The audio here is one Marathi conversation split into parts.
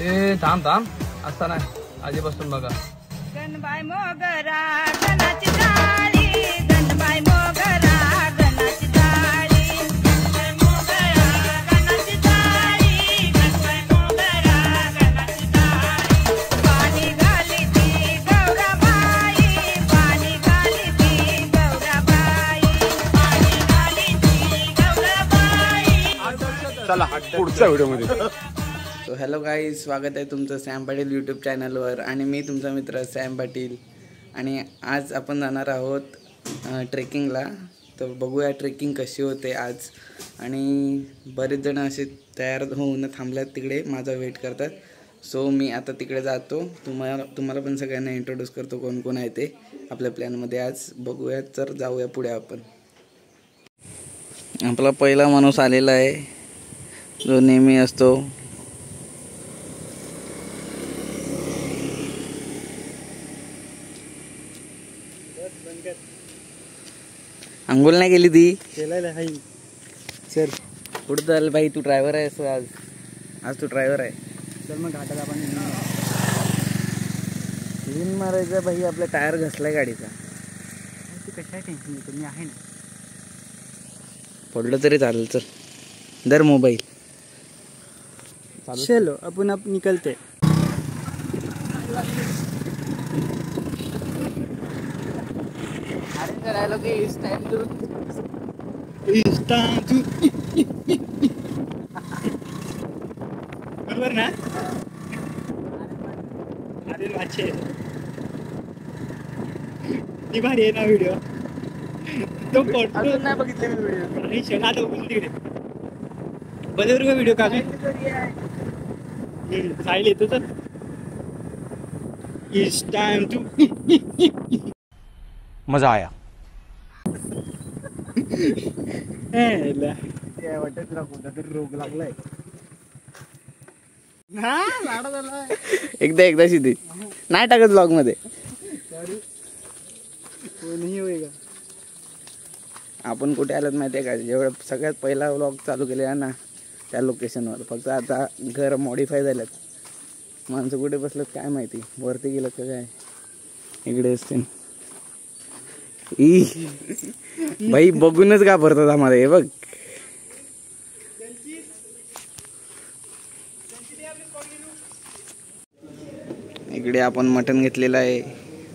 ते थांब थांब असता नाही आधीपासून बघा. गणबाई मोगरा गणाची टाळी, गणबाई मोगरा गणाची टाळी, गणबाई मोगरा गणाची टाळी, गणबाई मोगरा गणाची टाळी. पाणी घाली ती गौराबाई, पाणी घाली ती गौराबाई, पाणी घाली ती गौराबाई. चला पुढच्या व्हिडिओमध्ये. सो हॅलो गाईज, स्वागत आहे तुमचं सॅम पाटील यूट्यूब चॅनलवर. आणि मी तुमचा मित्र सॅम पाटील. आणि आज आपण जाणार आहोत ट्रेकिंगला. तर बघूया ट्रेकिंग कशी होते आज. आणि बरेच जण असे तयार होऊन थांबल्यात तिकडे, माझा वेट करतात. सो मी आता तिकडे जातो. तुम्हाला पण सगळ्यांना इंट्रोड्यूस करतो कोण कोण आहे ते आपल्या प्लॅनमध्ये. आज बघूया, तर जाऊया पुढे आपण. आपला पहिला माणूस आलेला आहे जो नेहमी असतो. अंघोल नाही केली ती सर. कुठं चाल भाई, तू ड्रायव्हर आहेस आज तू ड्रायव्हर आहे. चल मग घाटात आपण क्लीन मारायचा भाई. आपला टायर घसलाय गाडीचा. तू कशा टेन्शन घेतो, मी आहे ना. पडलं तरी चालेल. चल दर मोबाईल. चलो आपण अब निकलते. बरोबर ना. अरे वाचे ती भारी आहे ना व्हिडिओ. तो फोटो नाही बघितले मी व्हिडिओ. आणि शेणात उभी तिकडे बरोबर का व्हिडिओ काढ. साईल येतो तर इट्स टाइम टू. मजा आया. वाटत तुला कोणता तरी रोग लागलाय ना. लाडा झाला एकदा शिदी नाही टाकत ब्लॉग मध्ये. कोणीही होईल का. आपण कुठे आलोत माहिती आहे का. जेवढं सगळ्यात पहिला व्लॉग चालू केलेला ना त्या लोकेशनवर. फक्त आता घर मॉडिफाय झाल्यात. माणसं कुठे बसलेत काय माहिती. वरती गेलं का काय. इकडे असते भाई. बघूनच का भरतात आम्हाला. हे बघ, इकडे आपण मटण घेतलेलं आहे.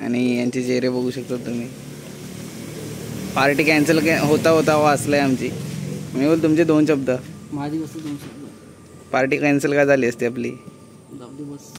आणि यांचे चेहरे बघू शकता तुम्ही. पार्टी कॅन्सल होता वाचलाय आमची. मी बोल तुमचे 2 शब्द. माझी वस्तू 2 शब्द. पार्टी कॅन्सल का झाली असते आपली. बस.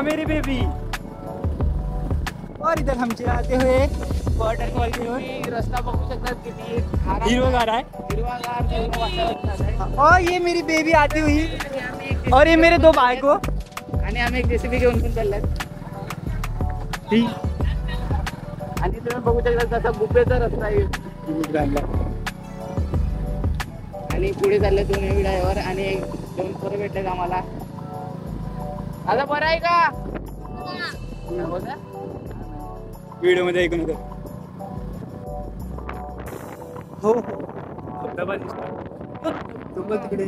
मेरी बेबी. और इधर हम चलाते हुए वॉटरफॉल की ओर. रस्ता बघू शकतात किती हिरवागार आहे. हिरवागार. और ये मेरी बेबी आती हुई. और ये मेरे 2 भाई को. आणि आम्ही एक जेसीबी घेऊन पण चाललाय. आणि तुम्ही बघू शकता तसा गुफेचा रस्ता आहे. आणि पुढे चालले 2 ड्रायव्हर आणि 2 पोरं भेटलेत आम्हाला. आता बरं आहे का. व्हिडिओ मध्ये ऐकून हो. धबधबा दिसतो तो पण तिकडे.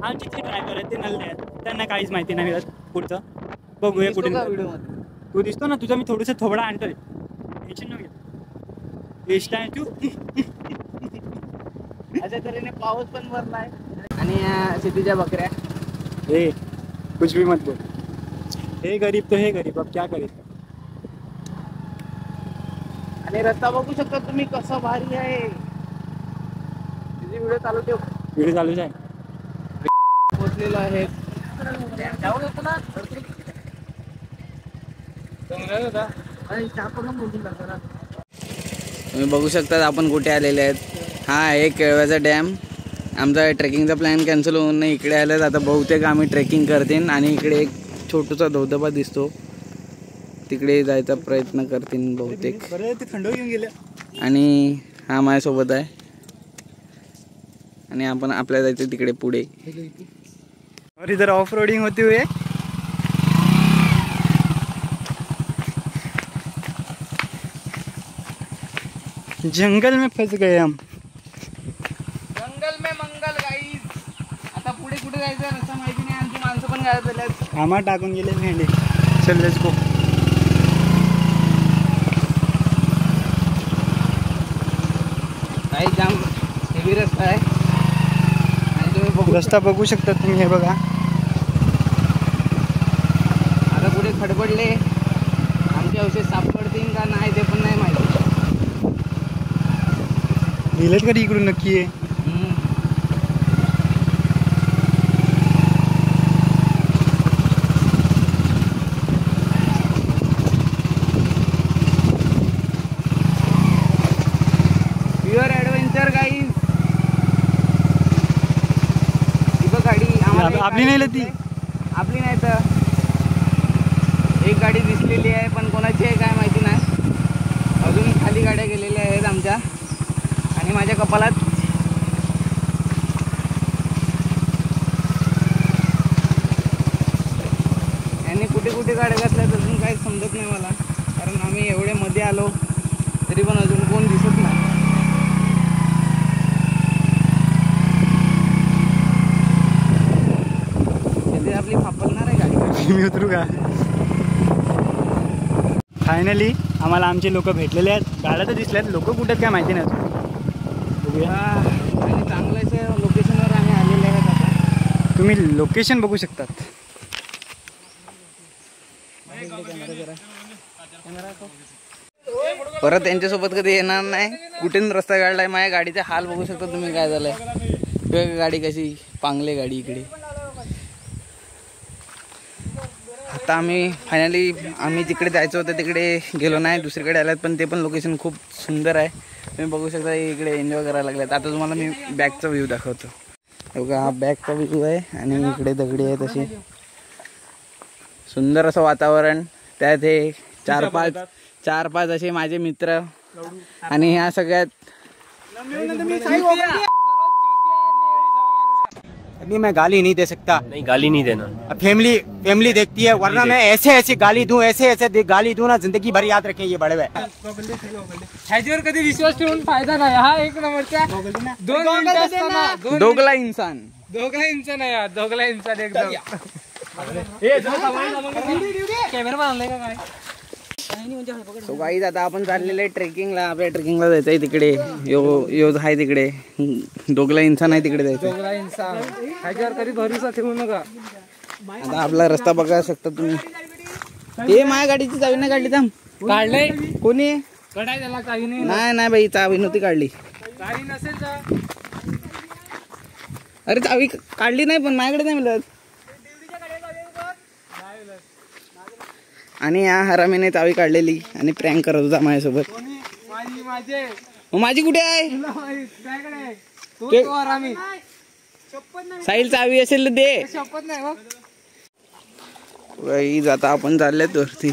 हा जिथे ड्रायव्हर आहे ते नल्ले आहेत, त्यांना काहीच माहिती नाही मिळत पुढचं. बघूया कुठे व्हिडिओ तू दिसतो ना, तुझा मी थोडंसं थोबडा आणतोय. इष्ट आहे तू. अशा तऱ्हेने पाऊस पण भरलाय आणि शेतीच्या बकऱ्या. हे कुछ भी मत बोल. हे गरीब तो हे गरीब, अब क्या करे. आणि रस्ता बघू शकता तुम्ही कसा भारी आहे. व्हिडिओ चालू ठेव. व्हिडिओ चालूच आहे. पोचलेलो आहे. तुम्ही बघू शकता आपण कुठे आलेले आहेत. हा आहे केळव्याचा डॅम. आमचा ट्रेकिंगचा प्लॅन कॅन्सल होऊन नाही इकडे आलेत. आता बहुतेक आम्ही ट्रेकिंग करतील आणि इकडे एक छोटासा धबधबा दिसतो, तिकडे जायचा प्रयत्न करतील बहुतेक. ते थंड घेऊन गेले. आणि हा माझ्यासोबत आहे आणि आपण आपल्या जायचं तिकडे पुढे. और इधर ऑफ रोडिंग होते हुए जंगल में फंस गए हम. जंगल में मंगल गाईज. आता पुढे कुठे जायचं रस्ता माहिती नाही. आमची माणसं पण गायब झाल्यात. आम्हा टाकून गेले मेंढे. चल लेट्स गो. काही जाम हेवी रस्ता आहे आणि तुम्ही बघू रस्ता बघू शकता तुम्ही. हे बघा आता पुढे खडबडले. आमचे अवशेष सापडतील का नाही ते पण नाही माहिती. डिलीट कधी इकडून नक्की आहे. Pure adventure guys. ही बघ गाडी आम्हाला. आपली नाही ती. आपली नाही तर एक गाडी दिसलेली आहे पण कोणाची आहे काय माहिती नाही. अजून खाली गाड्या गेलेल्या आहेत आमच्या. आणि माझ्या कपालात यांनी कुठे कुठे गाड्या घातल्यात अजून काही समजत नाही मला, कारण आम्ही एवढे मध्ये आलो तरी पण अजून कोण दिसत नाही. तिथे आपली फापलणार आहे गाडी. मी उतरू का. फायनली आम्हाला आमचे लोक भेटलेले आहेत. गाड्या तर दिसल्यात, लोक कुठे आहेत काय माहिती नाही. बघूया. आणि चांगल्याच लोकेशनवर आम्ही आलेले आहेत. आता तुम्ही लोकेशन बघू शकतात. परत त्यांच्यासोबत कधी येणार नाही. कुठून रस्ता काढलाय. माझ्या गाडीचा हाल बघू शकता तुम्ही काय झालंय. गाडी कशी पांगले गाडी इकडे. आता आम्ही फायनली तिकडे जायचं होतं तिकडे गेलो नाही, दुसरीकडे आल्यात. पण ते पण लोकेशन खूप सुंदर आहे. तुम्ही बघू शकता इकडे एन्जॉय करायला लागलेत. आता तुम्हाला मी बॅकचा व्ह्यू दाखवतो. बघा हा बॅकचा व्ह्यू आहे आणि इकडे दगडी आहे तशी. सुंदर असं वातावरण. त्यात हे चार पाच असे माझे मित्र आणि ह्या सगळ्यात अभी मैं गाली नहीं दे सकता. नहीं गाली नहीं देना. फैमिली देखती है, वरना मैं ऐसे गाली दूं, ऐसे गाली दूं ना, जिंदगी भर याद रखें ये बड़े हुए. ह्याच्यावर कधी विश्वास ठेवून फायदा नाही. हा एक नंबरचा दोघला इंसान. दोघला इंसान आहे हा. दोघला इंसान एकदम. कॅमेरा बनवलाय का काय. सो गाईज आता आपण चाललेले ट्रेकिंगला. आपल्या ट्रेकिंगला जायचं आहे तिकडे. यो आहे तिकडे. दोघला इंसान आहे तिकडे जायचं. दोघला इंसान. ह्याच्यावर कधी भरोसा ठेवू नका. आता आपला रस्ता बघा शकता तुम्ही. हे माझ्या गाडीची चावी नाही काढली. थांब. काढलंय कोणी. कडाय त्याला काही नाही बाई चावी नव्हती काढली. काही नसेल तर. अरे चावी काढली नाही पण माझ्याकडे नाही मिळत. आणि या हरामीने चावी काढलेली आणि प्रँक करत होता माझ्यासोबत. माझी कुठे आहे. साहिल चावी असेल तर दे. आता आपण चाललेत वरती.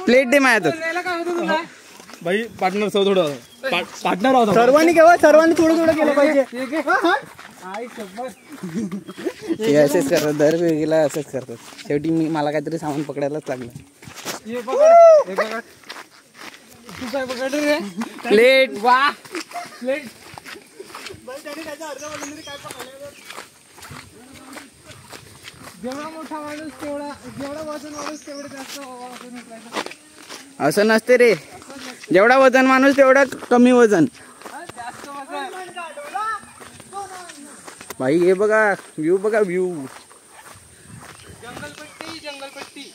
प्लेट दे माझ्या. भाई पार्टनर थोडं पार्टनर सर्वांनी केव्हा सर्वांनी थोडं केलं पाहिजे. हे असेच करतात, दरवेळेला असंच करतात. शेवटी मला काहीतरी सामान पकडायलाच लागलं. हे पकड, हे पकड. तू काय पकड रे? प्लेट. वा प्लेट. जेवढा मोठा माणूस तेवढा, जेवढा वजन माणूस तेवढं जास्त वजन उचलायचं. असं नसते रे, जेवढा वजन माणूस तेवढा कमी वजन. जास्त वजन. भाई हे बघा व्ह्यू, बघा व्ह्यू. जंगलपट्टी, जंगलपट्टी.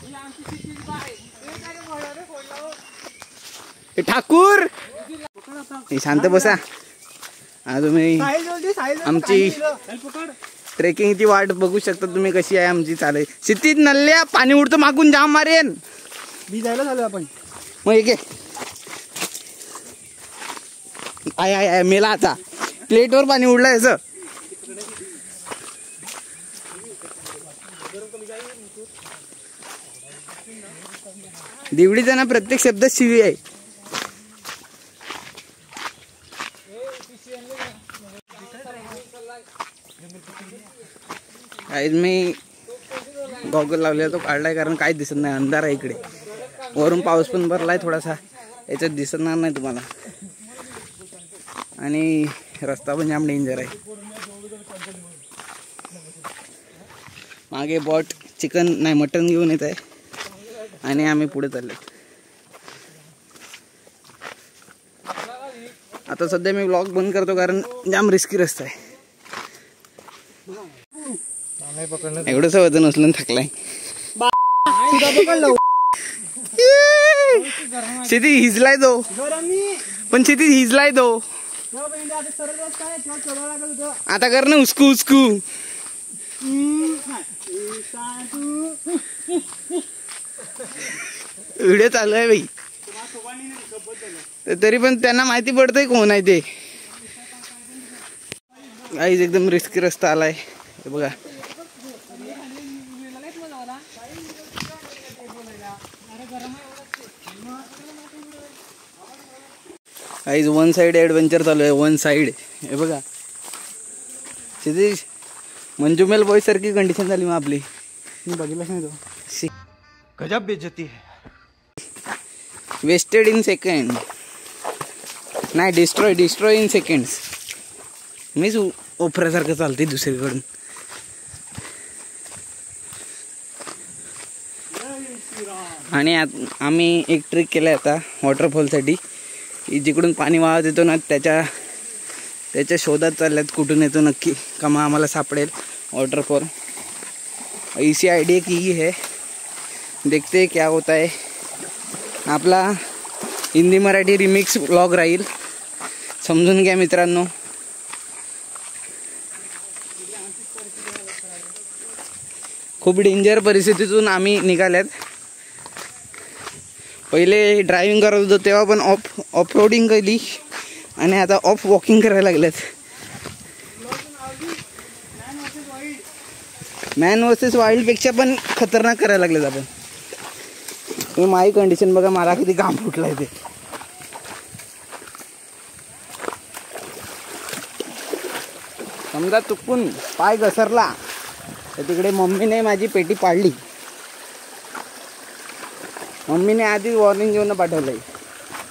ही आमची सिटीज बाय. हे काय रे बोला रे बोला हो. ए ठाकूर, ए, शांत बसा. आज तुम्ही आमची ट्रेकिंगची वाट बघू शकता तुम्ही कशी आहे आमची चालू. सिटीत नल्ल्या पाणी उडतं मागून, जाम मारेन. मी जायला झालो आपण. मग एक आय आय आय मेला आता. प्लेटवर पाणी उडलंय असं. दिवडीचा ना प्रत्येक शब्द शिवी आहे. आज मी गॉगल लावलेला तो काढलाय कारण काही दिसत नाही, अंधार आहे इकडे. वरून पाऊस पण भरलाय थोडासा, याच्यात दिसणार नाही तुम्हाला. आणि रस्ता पण जाम डेंजर आहे. मागे बॉट चिकन नाही मटन घेऊन येत आहे आणि आम्ही पुढे चालले. आता सध्या मी व्लॉग बंद करतो कारण जाम रिस्की रस्ता आहे. एवढंच वजन उचलून थकलाय. शेती हिजलाय तो, पण शेती हिजलाय तो. आता कर ना उस्कू उस्कू. व्हिडिओ चालू आहे बाई, तरी पण त्यांना माहिती पडतंय कोण आहे ते. गाईज एकदम रिस्की रस्ता आलाय हे बघा. गाईज वन साइड ॲडव्हेंचर चालू आहे, वन साइड. हे बघा क्षितिज, मंजुमेल बॉय सारखी कंडिशन झाली मग आपली. मी बघितलंच नाही तो. गजब बेइज्जती है. वेस्टेड इन सेकंड नाही, डिस्ट्रॉय इन सेकंड्स. मीच ओफऱ्यासारखं चालते दुसरीकडून. आणि आम्ही एक ट्रिक केला आता वॉटरफॉलसाठी. जिकडून पाणी वाहत येतो ना त्याच्या शोधात चालल्यात कुठून येतो नक्की का मग आम्हाला सापडेल वाटरफॉल. इसी आइडिया की ही है, देखते क्या होता है. आपला हिंदी मराठी रिमिक्स व्लॉग राहील, समजून घ्या मित्रांनो. खूप डेंजर परिस्थितीतून आम्ही निघाल्यात. पहिले ड्रायव्हिंग करत होतो तेव्हा पण ऑफ रोडिंग केली आणि आता ऑफ वॉकिंग करायला लागल्यात. मॅन वर्सेस वाईल्ड पेक्षा पण खतरनाक करायला लागलेत आपण. हे माझी कंडिशन बघा, मला किती घाम फुटलाय ते. समजा चुकून पाय घसरला तर तिकडे मम्मीने माझी पेटी पाडली. मम्मीने आधीच वॉर्निंग घेऊन पाठवलंय,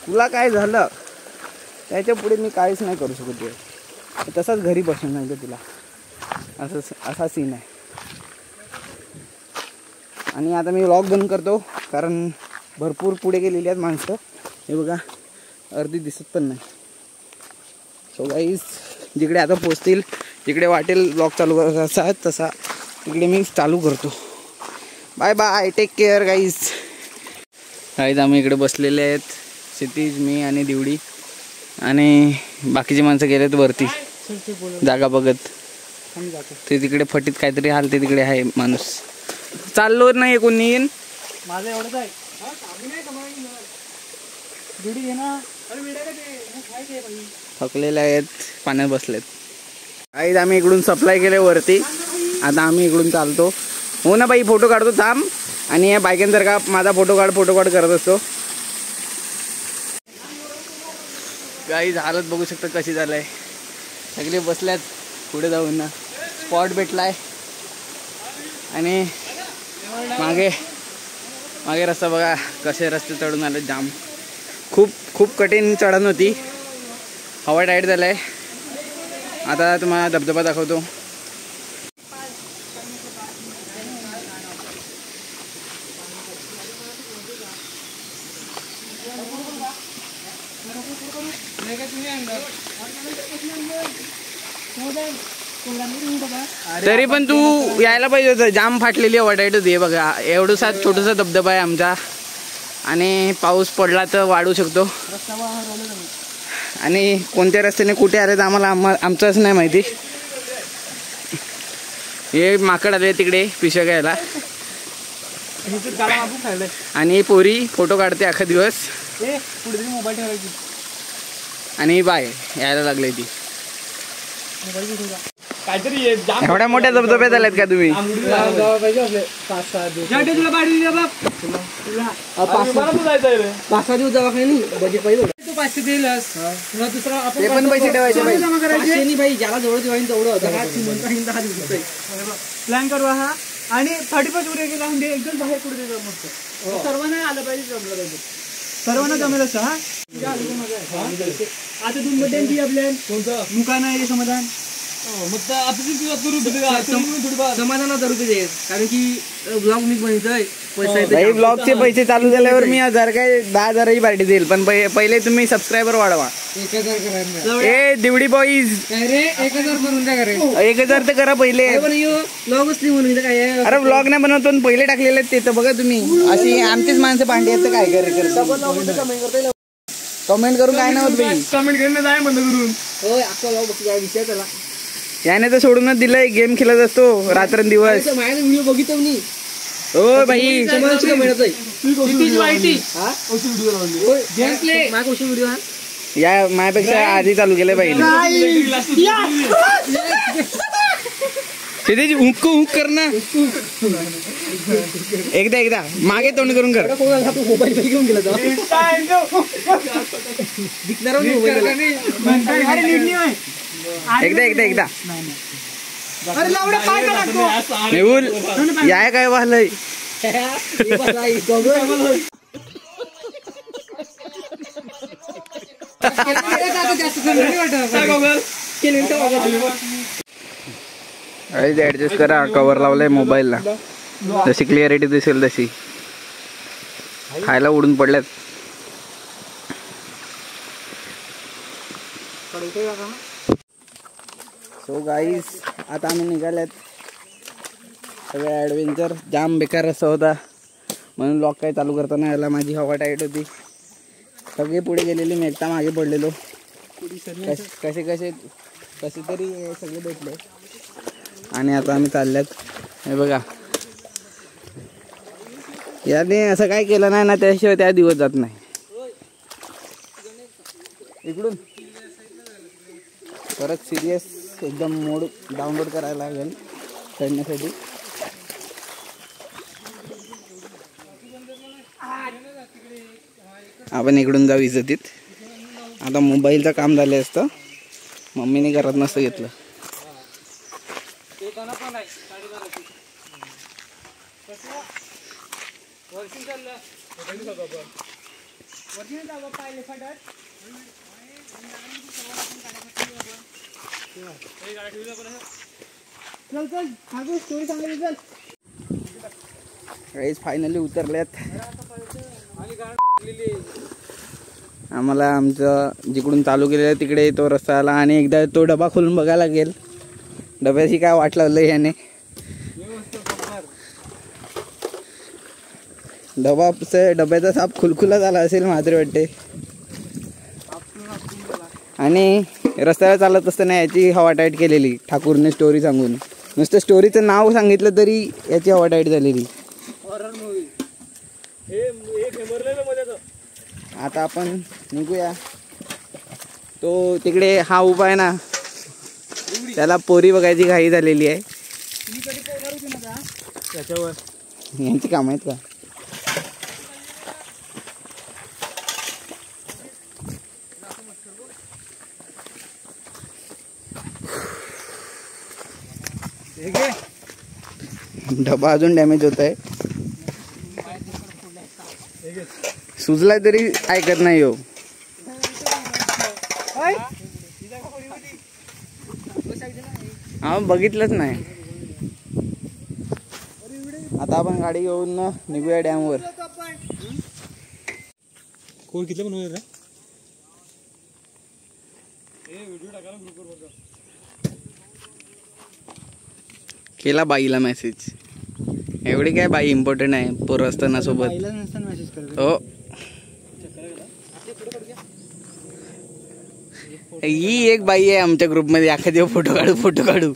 तुला काय झालं त्याच्या पुढे मी काहीच नाही करू शकत ते. तसाच घरी बसून नाही तर तुला असा सीन आहे. आणि आता मी व्लॉग बंद करतो कारण भरपूर पुढे गेलेली आहेत माणसं. हे बघा अर्धी दिसत पण नाही. सो गाईज जिकडे आता पोचतील, जिकडे वाटेल व्लॉग चालू करायचा तसा तिकडे मी चालू करतो. Bye bye, take care guys. Guys आम्ही इकडे बसलेले आहेत, क्षितिज, मी आणि दिवडी. आणि बाकीची माणसं गेलेत वरती जागा बघत. ते तिकडे फटीत काहीतरी हालते, तिकडे आहे माणूस. चाललो नाही कोणी येईन. माझं एवढंच आहे. थकलेले आहेत, पाण्यात बसलेत. गाईज आम्ही इकडून सप्लाय केले वरती. आता आम्ही इकडून चालतो. हो ना बाई, फोटो काढतो थांब. आणि या बायकांसारखा माझा फोटो काढ करत असतो. गाईज हालत बघू शकता कशी झालंय. सगळे बसल्यात पुढे जाऊन ना. स्पॉट भेटलाय आणि मागे मागे रस्ता बघा कसे रस्ते चढून आले. जाम खूप खूप कठीण चढण होती. हवा टाईट झालाय. आता तुम्हाला धबधबा दाखवतो. तरी पण तू यायला पाहिजे होतं. जाम फाटलेली हवा टाईट होती. बघा एवढूसा छोटूसा धबधबा आहे आमचा आणि पाऊस पडला तर वाढू शकतो. आणि कोणत्या रस्त्याने कुठे आले तर आमचंच नाही माहिती. हे माकड आले तिकडे पिशव्या घ्यायला आणि पोरी फोटो काढते अख्खा दिवस. मोबाईल ठेवायची आणि बाय यायला लागले ती. काहीतरी एवढ्या मोठ्या धबधब्यात आल्यात का तुम्ही? तू 500 दिलस तुला दुसरा ते पण पैसे ठेवायचे बाई. भाई ज्याला जवळ जेवायला तेवढं प्लॅन करू हा. आणि 35 उद्या गेला म्हणजे एकदम बाहेर कुठे मस्त सर्वांना आलं पाहिजे. जमलं पाहिजे सर्वांना जमेल असं. हा आता तू मटन ती आपल्या मुकाना आहे समाधान समाधानात रुपये देत कारण की ब्लॉग मी बनतोय भाई. ब्लॉगचे पैसे चालू झाल्यावर मी 1000 काय 10,000ही पार्टी देईल. पण पहिले तुम्ही सबस्क्रायबर वाढवा. 1000 करा. ए दिवडी बॉईज रे 1000 करून द्या करे. 1000 तर करा पहिले. ब्लॉगच नाही म्हणून काय. अरे ब्लॉग नाही बनवतो पहिले टाकलेले ते तर बघा तुम्ही. अशी आमचीच माणसं भांडी आहेत तर काय करते. कमेंट करून काय नाही होत भाई. कमेंट करणं जाय बंद करून. होय अख्खा ब्लॉग बघ विषय त्याला याने तर सोडूनच दिलंय. गेम खेळत असतो रात्रंदिवस. माझ्या व्हिडिओ बघितलं मी. हो भाई या माझ्यापेक्षा आधी चालू केलंय भाई. सिद्धेश हुक हुक कर ना. एकदा मागे तोंड करून कर. मोबाईल घेऊन गेला एकदा मेहुल या काय वाहलंय. ऍडजस्ट करा. कव्हर लावलाय मोबाईलला जशी क्लिअरिटी दिसेल तशी. खायला उडून पडल्यात. सो गाईस आता आम्ही निघाल्यात. सगळं ॲडव्हेंचर जाम बेकार असं होता म्हणून लॉक काही चालू करताना याला माझी हवा टाईट होती. सगळे पुढे गेलेली मी एकटा मागे पडलेलो. कसे तरी सगळे भेटले आणि आता आम्ही चालल्यात. हे बघा याने असं काय केलं नाही ना त्याशिवाय त्या दिवस जात नाही. इकडून परत सिरियस एकदम मोड डाउनलोड करायला लागेल चढण्यासाठी. आपण इकडून जाऊ इज्जतीत. आता मोबाईलचं काम झालं असतं मम्मीने घरात नसतं घेतलं. फायनली उतरल्यात. आम्हाला आमचं जिकडून चालू केलेलं तिकडे तो रस्ता आला आणि एकदा तो डबा खोलून बघायला लागेल. डब्याची काय वाट लावलंय याने. डब्याचा साप खुलखुला झाला असेल मात्र वाटते. आणि रस्त्याला चालत असताना याची हवा टाईट केलेली ठाकूरने स्टोरी सांगून. नुसतं स्टोरीचं नाव सांगितलं तरी याची हवा टाईट झालेली. आता आपण निघूया. तो तिकडे हा उभा आहे ना त्याला पोरी बघायची घाई झालेली आहे. त्याच्यावर यांची काम आहेत का. डबा अजून डॅमेज होत आहे. सुजलाय तरी ऐकत नाही हो. हा बघितलंच नाही. आता आपण गाडी घेऊन निघूया डॅमवर. कोण किती बनवलं केला बाईला मेसेज. एवढी काय बाई इम्पॉर्टंट आहे पोरं असताना सोबत. हो ही एक बाई आहे आमच्या ग्रुपमध्ये. एखादी फोटो काढू